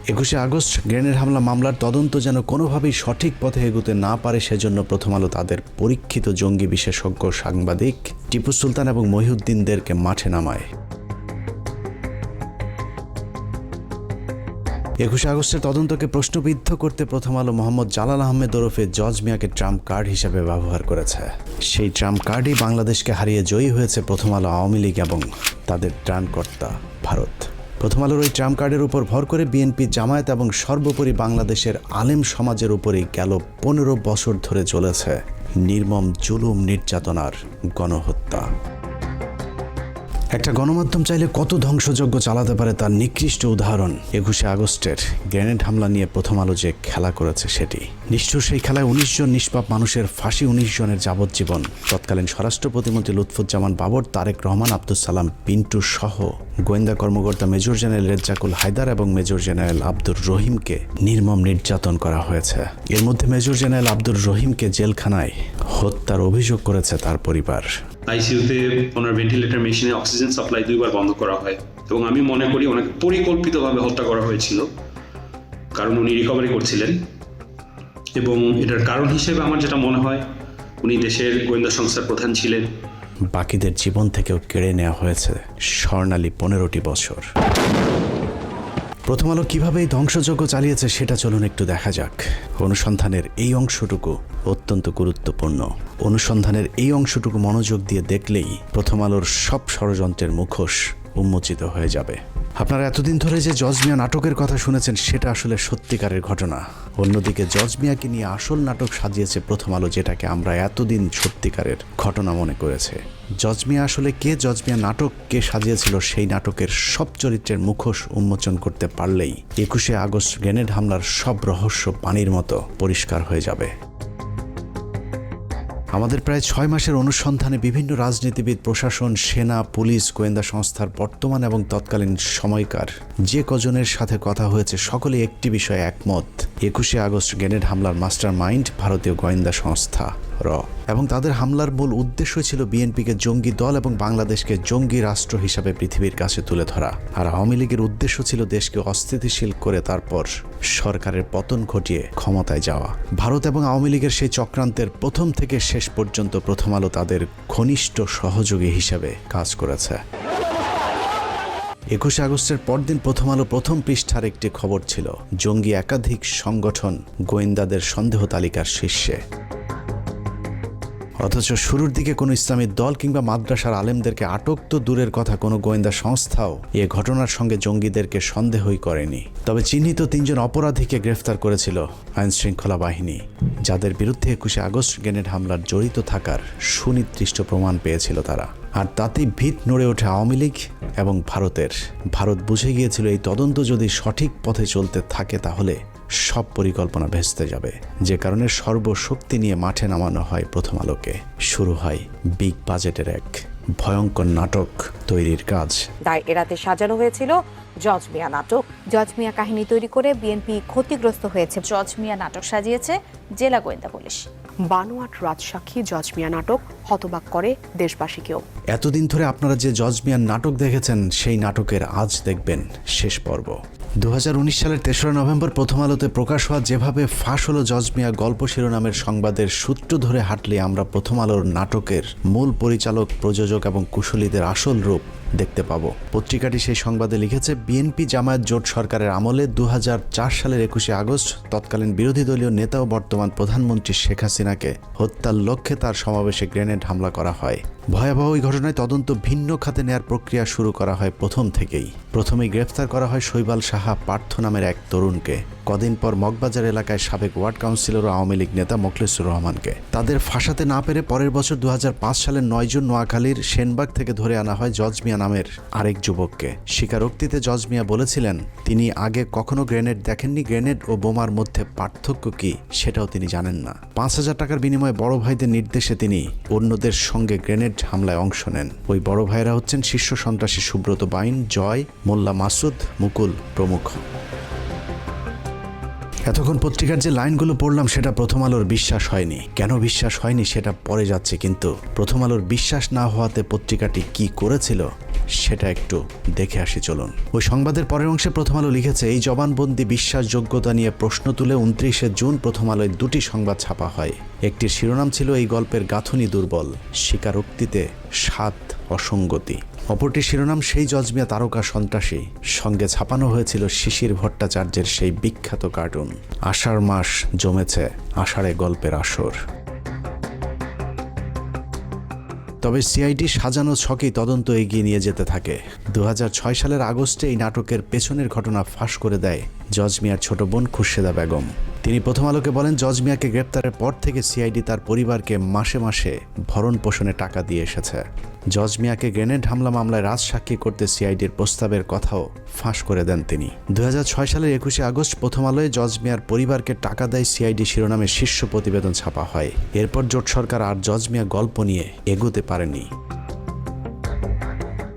21শে August grenade হামলা মামলার তদন্ত যেন কোনোভাবেই সঠিক পথে এগোতে না পারে সেজন্য প্রথম আলো তাদের পরীক্ষিত জঙ্গি বিশেষজ্ঞ সাংবাদিক টিপু সুলতান এবং মহিউদ্দিনদেরকে মাঠে নামায়। 21শে আগস্টের তদন্তকে প্রশ্নবিদ্ধ করতে প্রথম আলো মোহাম্মদ জালাল আহমেদ ওরফে জজ মিয়াকে ট্রাম্প কার্ড হিসেবে ব্যবহার করেছে। সেই ট্রাম্প কার্ডই বাংলাদেশকে হারিয়ে জয়ী হয়েছে প্রথম আলো, আওয়ামী লীগ এবং তাদের ত্রাণকর্তা ভারত। প্রথম আলোর ওই ট্রাম্প কার্ডের উপর ভর করে বিএনপি, জামায়াত এবং সর্বোপরি বাংলাদেশের আলেম সমাজের উপরেই গেল 15 বছর ধরে চলেছে নির্মম জুলুম, নির্যাতনার গণহত্যা। একটা গণমাধ্যম চাইলে কত ধ্বংসযজ্ঞ চালাতে পারে তার নিকৃষ্ট উদাহরণ 21শে আগস্টের গ্রেনেড হামলা নিয়ে প্রথম আলো যে খেলা করেছে সেটি। নিষ্ঠুর সেই খেলায় 19 জন নিষ্পাপ মানুষের ফাঁসি, 19 জনের যাবজ্জীবন। তৎকালীন স্বরাষ্ট্র প্রতিমন্ত্রী লুৎফুজ্জামান বাবর, তারেক রহমান, আব্দুস সালাম পিন্টু সহ গোয়েন্দা কর্মকর্তা মেজর জেনারেল রেজ্জাকুল হায়দার এবং মেজর জেনারেল আব্দুর রহিমকে নির্মম নির্যাতন করা হয়েছে। এর মধ্যে মেজর জেনারেল আব্দুর রহিমকে জেলখানায় হত্যার অভিযোগ করেছে তার পরিবার। আইসিইউতে ওনার ভেন্টিলেটর মেশিনে অক্সিজেন সাপ্লাই 2 বার বন্ধ করা হয় এবং আমি মনে করি ওনাকে পরিকল্পিতভাবে হত্যা করা হয়েছিল, কারণ উনি রিকভারি করছিলেন। এবং এটার কারণ হিসেবে আমার যেটা মনে হয়, উনি দেশের গোয়েন্দা সংস্থার প্রধান ছিলেন। বাকিদের জীবন থেকেও কেড়ে নেওয়া হয়েছে স্বর্ণালী 15টি বছর। প্রথম আলো কীভাবে এই ধ্বংসযজ্ঞ চালিয়েছে সেটা চলুন একটু দেখা যাক। অনুসন্ধানের এই অংশটুকু অত্যন্ত গুরুত্বপূর্ণ। অনুসন্ধানের এই অংশটুকু মনোযোগ দিয়ে দেখলেই প্রথম আলোর সব ষড়যন্ত্রের মুখোশ উন্মোচিত হয়ে যাবে। আপনারা এতদিন ধরে যে জজ মিয়া নাটকের কথা শুনেছেন সেটা আসলে সত্যিকারের ঘটনা। অন্যদিকে জজ মিয়াকে নিয়ে আসল নাটক সাজিয়েছে প্রথম আলো, যেটাকে আমরা এতদিন সত্যিকারের ঘটনা মনে করেছে। জজ মিয়া আসলে কে, জজ মিয়া নাটক কে সাজিয়েছিল, সেই নাটকের সব চরিত্রের মুখোশ উন্মোচন করতে পারলেই 21শে আগস্ট গ্রেনেড হামলার সব রহস্য পানির মতো পরিষ্কার হয়ে যাবে। আমাদের প্রায় 6 মাসের অনুসন্ধানে বিভিন্ন রাজনীতিবিদ, প্রশাসন, সেনা, পুলিশ, গোয়েন্দা সংস্থার বর্তমান এবং তৎকালীন সময়কার যে কজনের সাথে কথা হয়েছে সকলে একটি বিষয়ে একমত, 21শে আগস্ট গ্রেনেড হামলার মাস্টার মাইন্ড ভারতীয় গোয়েন্দা সংস্থা র, এবং তাদের হামলার মূল উদ্দেশ্য ছিল বিএনপিকে জঙ্গি দল এবং বাংলাদেশকে জঙ্গি রাষ্ট্র হিসাবে পৃথিবীর কাছে তুলে ধরা। আর আওয়ামী লীগের উদ্দেশ্য ছিল দেশকে অস্থিতিশীল করে তারপর সরকারের পতন ঘটিয়ে ক্ষমতায় যাওয়া। ভারত এবং আওয়ামী লীগের সেই চক্রান্তের প্রথম থেকে শেষ পর্যন্ত প্রথম আলো তাদের ঘনিষ্ঠ সহযোগী হিসেবে কাজ করেছে। 21শে আগস্টের পরদিন প্রথম আলো প্রথম পৃষ্ঠার একটি খবর ছিল জঙ্গি একাধিক সংগঠন গোয়েন্দাদের সন্দেহ তালিকার শীর্ষে। অথচ শুরুর দিকে কোনো ইসলামী দল কিংবা মাদ্রাসার আলেমদেরকে আটক তো দূরের কথা, কোনো গোয়েন্দা সংস্থাও এ ঘটনার সঙ্গে জঙ্গিদেরকে সন্দেহই করেনি। তবে চিহ্নিত 3 জন অপরাধীকে গ্রেফতার করেছিল আইনশৃঙ্খলা বাহিনী, যাদের বিরুদ্ধে 21শে আগস্ট গ্রেনেড হামলার জড়িত থাকার সুনির্দিষ্ট প্রমাণ পেয়েছিল তারা। আর তাতেই ভিত নড়ে ওঠে আওয়ামী লীগ এবং ভারতের। ভারত বুঝে গিয়েছিল এই তদন্ত যদি সঠিক পথে চলতে থাকে তাহলে সব পরিকল্পনা ভেস্তে যাবে, যে কারণে সর্বশক্তি নিয়ে মাঠে নামানো হয় প্রথম আলোকে। শুরু হয় বিগ বাজেটের এক ভয়ঙ্কর নাটক তৈরির কাজ। দায় এড়াতে সাজানো হয়েছিল জজ মিয়া নাটক। জজ মিয়া কাহিনী তৈরি করে বিএনপি ক্ষতিগ্রস্ত হয়েছে। জজ মিয়া নাটক সাজিয়েছে জেলা গোয়েন্দা পুলিশ। বানোয়াট রাজসাক্ষী জজ মিয়া নাটক হতবাক করে দেশবাসীকেও। এতদিন ধরে আপনারা যে জজ মিয়ার নাটক দেখেছেন সেই নাটকের আজ দেখবেন শেষ পর্ব। 2019 সালের 3রা নভেম্বর প্রথম আলোতে প্রকাশ হওয়া যেভাবে ফাঁস হলো জজ মিয়া গল্প শিরোনামের সংবাদের সূত্র ধরে হাঁটলে আমরা প্রথম আলোর নাটকের মূল পরিচালক, প্রযোজক এবং কুশলীদের আসল রূপ দেখতে পাবো। পত্রিকাটি সেই সংবাদে লিখেছে, বিএনপি জামায়াত জোট সরকারের আমলে 2004 সালের 21শে আগস্ট তৎকালীন বিরোধী দলীয় নেতা ও বর্তমান প্রধানমন্ত্রী শেখ হাসিনাকে হত্যার লক্ষ্যে তার সমাবেশে গ্রেনেড হামলা করা হয়। ভয়াবহ ওই ঘটনায় তদন্ত ভিন্ন খাতে নেয়ার প্রক্রিয়া শুরু করা হয় প্রথম থেকেই। প্রথমেই গ্রেফতার করা হয় শৈবাল সাহা পার্থ নামের এক তরুণকে। কদিন পর মগবাজার এলাকায় সাবেক ওয়ার্ড কাউন্সিলর ও আওয়ামী লীগ নেতা মোখলেসুর রহমানকে। তাদের ফাঁসাতে না পেরে পরের বছর 2005 সালের 9 জুন নোয়াখালীর সেনবাগ থেকে ধরে আনা হয় জজ মিয়া নামের আরেক যুবককে। স্বীকারোক্তিতে জজ মিয়া বলেছিলেন তিনি আগে কখনো গ্রেনেড দেখেননি, গ্রেনেড ও বোমার মধ্যে পার্থক্য কি সেটাও তিনি জানেন না। 5,000 টাকার বিনিময়ে বড় ভাইদের নির্দেশে তিনি অন্যদের সঙ্গে গ্রেনেড হামলায় অংশ নেন। ওই বড় ভাইরা হচ্ছেন শীর্ষ সন্ত্রাসী সুব্রত বাইন, জয়, মোল্লা মাসুদ, মুকুল প্রমুখ। এতক্ষণ পত্রিকার যে লাইনগুলো পড়লাম সেটা প্রথম আলোর বিশ্বাস হয়নি। কেন বিশ্বাস হয়নি সেটা পরে যাচ্ছে, কিন্তু প্রথম আলোর বিশ্বাস না হওয়াতে পত্রিকাটি কি করেছিল সেটা একটু দেখে আসি চলুন। ওই সংবাদের পরের অংশে প্রথম আলো লিখেছে, এই জবানবন্দি বিশ্বাসযোগ্যতা নিয়ে প্রশ্ন তুলে 29শে জুন প্রথম আলোয় দুটি সংবাদ ছাপা হয়। একটির শিরোনাম ছিল এই গল্পের গাঁথুনি দুর্বল, স্বীকারোক্তিতে স্বাদ অসঙ্গতি। অপরটি শিরোনাম সেই জজ মিয়া তারকা সন্ত্রাসী। সঙ্গে ছাপানো হয়েছিল শিশির ভট্টাচার্যের সেই বিখ্যাত কার্টুন। আষাঢ় মাস জমেছে, আষাঢ়ে গল্পের আসর। তবে সিআইডি সাজানো ছকেই তদন্ত এগিয়ে নিয়ে যেতে থাকে। 2006 সালের আগস্টে এই নাটকের পেছনের ঘটনা ফাঁস করে দেয় জজ মিয়ার ছোট বোন খুরশেদা বেগম। তিনি প্রথম আলোকে বলেন, জজ মিয়াকে গ্রেপ্তারের পর থেকে সিআইডি তার পরিবারকে মাসে মাসে ভরণ পোষণে টাকা দিয়ে এসেছে। জজ মিয়াকে গ্রেনেড হামলা মামলায় রাজসাক্ষী করতে সিআইডির প্রস্তাবের কথাও ফাঁস করে দেন তিনি। 2006 সালের 21শে আগস্ট প্রথম আলোয় জজ মিয়ার পরিবারকে টাকা দেয় সিআইডি শিরোনামে শীর্ষ প্রতিবেদন ছাপা হয়। এরপর জোট সরকার আর জজ মিয়া গল্প নিয়ে এগোতে পারেনি।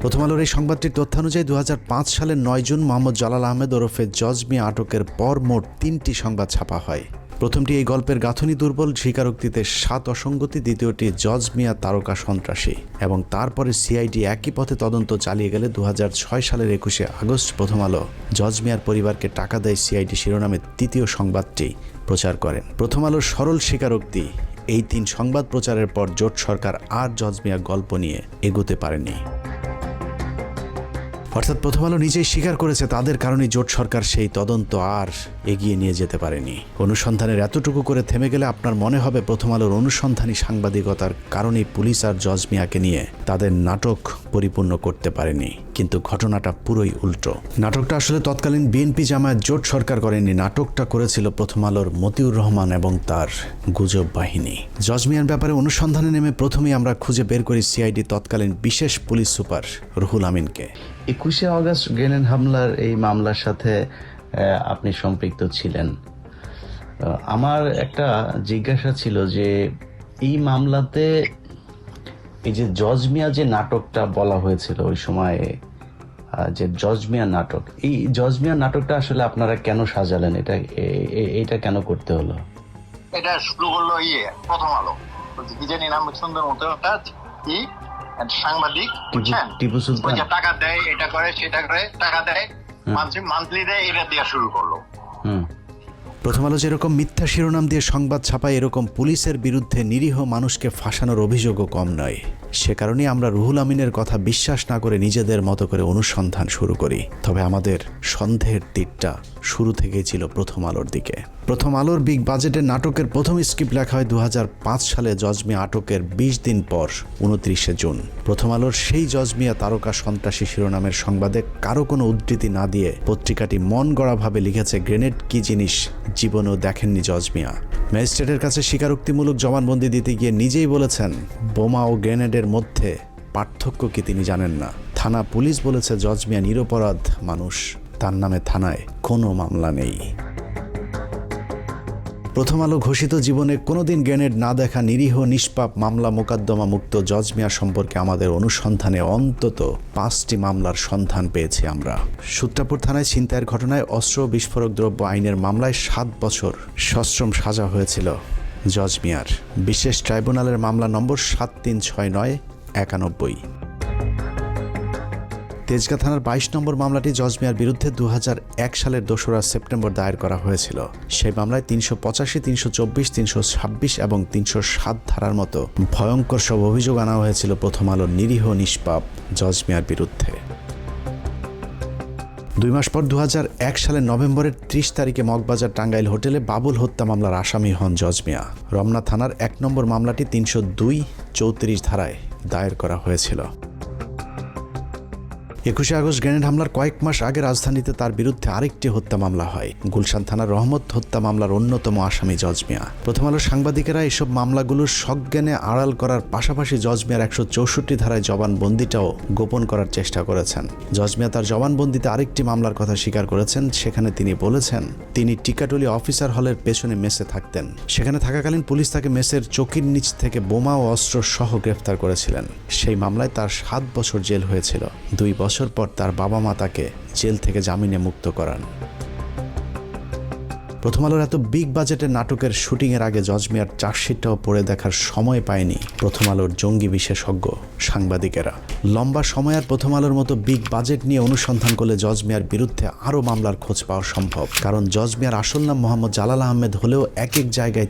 প্রথম আলোর এই সংবাদটির তথ্যানুযায়ী 2005 সালের 9 জুন মোহাম্মদ জালাল আহমেদ ওরফে জজ মিয়া আটকের পর মোট 3টি সংবাদ ছাপা হয়। প্রথমটি এই গল্পের গাঁথুনি দুর্বল, স্বীকারোক্তিতে স্বাদ অসঙ্গতি। দ্বিতীয়টি জজ মিয়া তারকা সন্ত্রাসী। এবং তারপরে সিআইডি একই পথে তদন্ত চালিয়ে গেলে 2006 সালের 21শে আগস্ট প্রথম আলো জজ মিয়ার পরিবারকে টাকা দেয় সিআইডি শিরোনামে তৃতীয় সংবাদটি প্রচার করেন। প্রথম আলোর সরল স্বীকারোক্তি, এই 3 সংবাদ প্রচারের পর জোট সরকার আর জজ মিয়া গল্প নিয়ে এগোতে পারেনি। অর্থাৎ প্রথম আলো নিজেই স্বীকার করেছে তাদের কারণে জোট সরকার সেই তদন্ত আর এগিয়ে নিয়ে যেতে পারেনি। অনুসন্ধানের এতটুকু করে থেমে গেলে আপনার মনে হবে প্রথম আলোর অনুসন্ধানী সাংবাদিকতার কারণেই পুলিশ আর জজ মিয়াকে নিয়ে তাদের নাটক পরিপূর্ণ করতে পারেনি। কিন্তু ঘটনাটা পুরোই উল্টো। নাটকটা আসলে তৎকালীন বিএনপি জামায়াত জোট সরকার করেনি। নাটকটা করেছিল প্রথম আলোর মতিউর রহমান এবং তার গুজব বাহিনী। জজ মিয়ার ব্যাপারে অনুসন্ধানে নেমে প্রথমেই আমরা খুঁজে বের করি সিআইডি তৎকালীন বিশেষ পুলিশ সুপার রুহুল আমিনকে। 21শে আগস্ট গ্রেনেড হামলার এই মামলার সাথে আপনি সম্পৃক্ত ছিলেন। আমার একটা জিজ্ঞাসা ছিল যে এই মামলাতে এই যে জজ মিয়া যে নাটকটা বলা হয়েছিল ওই সময়ে, যে জজ মিয়া নাটক, এই জজ মিয়া নাটকটা আসলে আপনারা কেন সাজালেন? এটা কেন করতে হলো? এটা শুরু করলো প্রথম আলো, কি জানি নাম সুন্দর মতো কি সাংবাদিক, বুঝছেন, টিপু সুলতান টাকা দেয়, এটা করে সেটা করে, টাকা দেয়, মান্থলি দেয়, এটা দিয়ে শুরু করলো। প্রথম আলো যেরকম মিথ্যা শিরোনাম দিয়ে সংবাদ ছাপায়, এরকম পুলিশের বিরুদ্ধে নিরীহ মানুষকে ফাঁসানোর অভিযোগও কম নয়। সে কারণেই আমরা রুহুল আমিনের কথা বিশ্বাস না করে নিজেদের মতো করে অনুসন্ধান শুরু করি। তবে আমাদের সন্দেহের তীরটা শুরু থেকেই ছিল প্রথম আলোর দিকে। প্রথম আলোর বিগ বাজেটের নাটকের প্রথম স্ক্রিপ্ট লেখা হয় 2005 সালে জজ মিয়া আটকের 20 দিন পর 29শে জুন। প্রথম আলোর সেই জজ মিয়া তারকা সন্ত্রাসী শিরোনামের সংবাদে কারো কোনো উদ্ধৃতি না দিয়ে পত্রিকাটি মন গড়াভাবে লিখেছে, গ্রেনেড কি জিনিস জীবনেও দেখেননি জজ মিয়া। ম্যাজিস্ট্রেটের কাছে স্বীকারোক্তিমূলক জবানবন্দি দিতে গিয়ে নিজেই বলেছেন, বোমা ও গ্রেনেডের মধ্যে পার্থক্য কি তিনি জানেন না। থানা পুলিশ বলেছে জজ মিয়া নিরপরাধ মানুষ, তার নামে থানায় কোনো মামলা নেই। প্রথম আলো ঘোষিত জীবনে কোনোদিন গ্রেনেড না দেখা নিরীহ নিষ্পাপ মামলা মোকদ্দমা মুক্ত জজ মিয়া সম্পর্কে আমাদের অনুসন্ধানে অন্তত 5টি মামলার সন্ধান পেয়েছি আমরা। সূত্রাপুর থানায় ছিনতাইয়ের ঘটনায় অস্ত্র বিস্ফোরক দ্রব্য আইনের মামলায় 7 বছর সশ্রম সাজা হয়েছিল জজ মিয়ার। বিশেষ ট্রাইব্যুনালের মামলা নম্বর 736991। তেজগাঁ থানার 22 নম্বর মামলাটি জজ মিয়ার বিরুদ্ধে 2001 সালের 2রা সেপ্টেম্বর দায়ের করা হয়েছিল। সেই মামলায় 385, 324, 326 এবং 307 ধারার মতো ভয়ঙ্কর সব অভিযোগ আনা হয়েছিল প্রথম আলোর নিরীহ নিষ্পাপ জজ মিয়ার বিরুদ্ধে। 2 মাস পর 2001 সালের নভেম্বরের 30 তারিখে মগবাজার টাঙ্গাইল হোটেলে বাবুল হত্যা মামলার আসামি হন জজ মিয়া। রমনা থানার 1 নম্বর মামলাটি 302, 34 ধারায় দায়ের করা হয়েছিল। 21শে আগস্ট গ্রেনেড হামলার কয়েক মাস আগে রাজধানীতে তার বিরুদ্ধে আরেকটি হত্যা মামলা হয়। গুলশান থানার রহমত হত্যা মামলার অন্যতম আসামি জজ মিয়া। প্রথম আলোর সাংবাদিকেরা এসব মামলাগুলোর সজ্ঞানে আড়াল করার পাশাপাশি জজ মিয়ার 164 ধারায় জবানবন্দিটাও গোপন করার চেষ্টা করেছেন। জজ মিয়া তার জবানবন্দিতে আরেকটি মামলার কথা স্বীকার করেছেন। সেখানে তিনি বলেছেন, তিনি টিকাটুলি অফিসার হলের পেছনে মেসে থাকতেন। সেখানে থাকাকালীন পুলিশ তাকে মেসের চৌকির নিচ থেকে বোমা ও অস্ত্র সহ গ্রেফতার করেছিলেন। সেই মামলায় তার 7 বছর জেল হয়েছিল। 2 বছর পর তার বাবা মা তাকে জেল থেকে জামিনে মুক্ত করান। প্রথম আলোর এত বিগ বাজেটের নাটকের শুটিংয়ের আগে জজ মিয়ার চার্জশিটটাও পড়ে দেখার সময় পায়নি প্রথম আলোর জঙ্গি বিশেষজ্ঞ সাংবাদিকেরা। লম্বা সময় আর প্রথম আলোর মতো বিগ বাজেট নিয়ে অনুসন্ধান করলে জজ মিয়ার বিরুদ্ধে আরও মামলার খোঁজ পাওয়া সম্ভব, কারণ জজ মিয়ার আসল নাম মোহাম্মদ জালাল আহমেদ হলেও এক এক জায়গায়